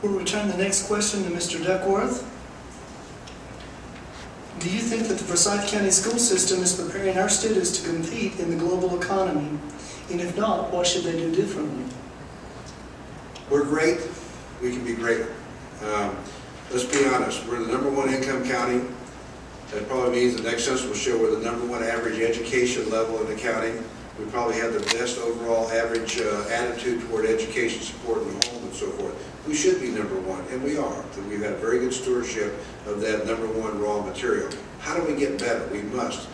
We'll return the next question to Mr. Duckworth. Do you think that the Forsyth County School system is preparing our students to compete in the global economy? And if not, what should they do differently? We're great. We can be greater. Let's be honest. We're the #1 income county. That probably means the next census will show we're the #1 average education level in the county. We probably have the best overall average attitude toward education support in the home and so forth. We should be #1, and we are. We've had very good stewardship of that #1 raw material. How do we get better? We must.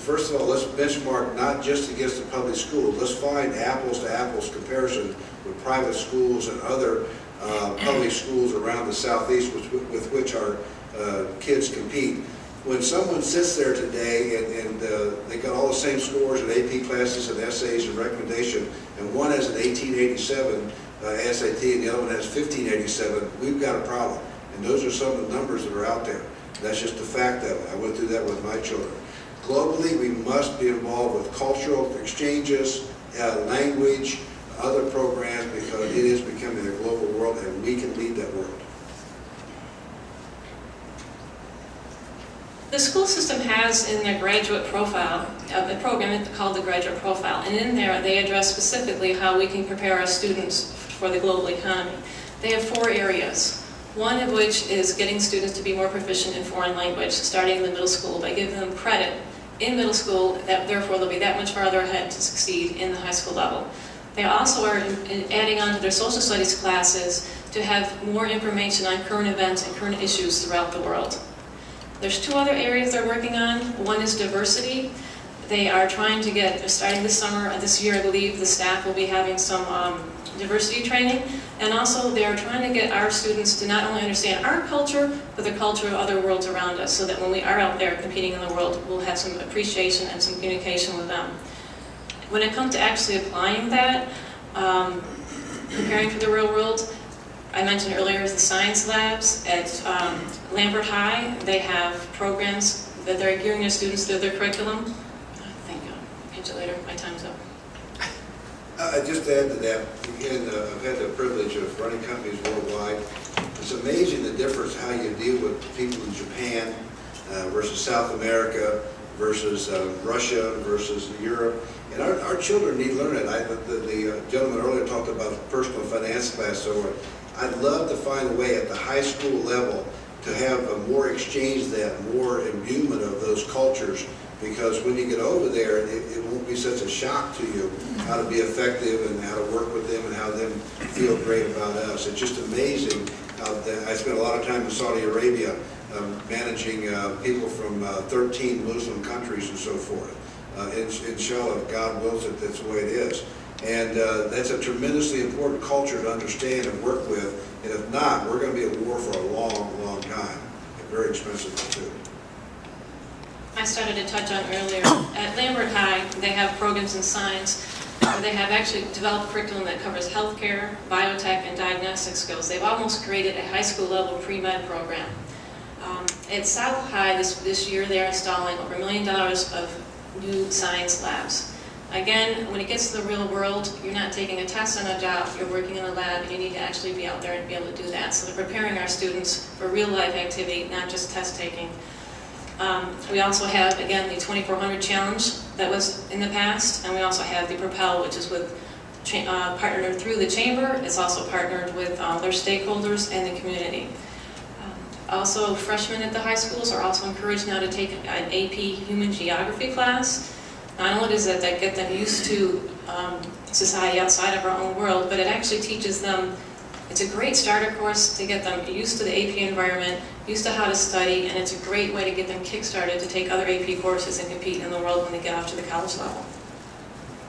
First of all, let's benchmark not just against the public schools. Let's find apples to apples comparison with private schools and other public schools around the Southeast with which our kids compete. When someone sits there today and they got all the same scores in AP classes and essays and recommendation, and one has an 1887 SAT and the other one has 1587, we've got a problem. And those are some of the numbers that are out there. That's just the fact of it. I went through that with my children. Globally, we must be involved with cultural exchanges, language, other programs, because it is becoming a global world and we can lead that world. The school system has in their graduate profile a program called the Graduate Profile, and in there they address specifically how we can prepare our students for the global economy. They have 4 areas, one of which is getting students to be more proficient in foreign language, starting in the middle school by giving them credit in middle school, that therefore they'll be that much farther ahead to succeed in the high school level. They also are adding on to their social studies classes to have more information on current events and current issues throughout the world. There's 2 other areas they're working on. One is diversity. They are trying to get, starting this summer, this year I believe, the staff will be having some diversity training. And also they are trying to get our students to not only understand our culture, but the culture of other worlds around us, so that when we are out there competing in the world, we'll have some appreciation and some communication with them. When it comes to actually applying that, preparing for the real world, I mentioned earlier is the science labs at Lambert High. They have programs that they're gearing their students through their curriculum. Thank you. I'll catch you later. My time's up. Just to add to that, again, I've had the privilege of running companies worldwide. It's amazing the difference how you deal with people in Japan versus South America versus Russia versus Europe. And our children need to learn it. The gentleman earlier talked about personal finance class, so I'd love to find a way at the high school level to have more exchange that, more imbuement of those cultures, because when you get over there, it won't be such a shock to you how to be effective and how to work with them and how them feel great about us. It's just amazing how I spent a lot of time in Saudi Arabia managing people from 13 Muslim countries and so forth. Inshallah, if God wills it, that's the way it is. And that's a tremendously important culture to understand and work with. And if not, we're going to be at war for a long, long time. And very expensive too. I started to touch on earlier. At Lambert High, they have programs in science where they have actually developed curriculum that covers healthcare, biotech, and diagnostic skills. They've almost created a high school level pre-med program. At South High this year, they're installing over $1 million of new science labs. Again, when it gets to the real world, you're not taking a test on a job, you're working in a lab, and you need to actually be out there and be able to do that. So they're preparing our students for real life activity, not just test taking. We also have, again, the 2400 challenge that was in the past, and we also have the Propel, which is with partnered through the chamber. It's also partnered with their stakeholders and the community. Also, freshmen at the high schools are also encouraged now to take an AP Human Geography class. Not only does that get them used to society outside of our own world, but it actually teaches them, it's a great starter course to get them used to the AP environment, used to how to study, and it's a great way to get them kick-started to take other AP courses and compete in the world when they get off to the college level.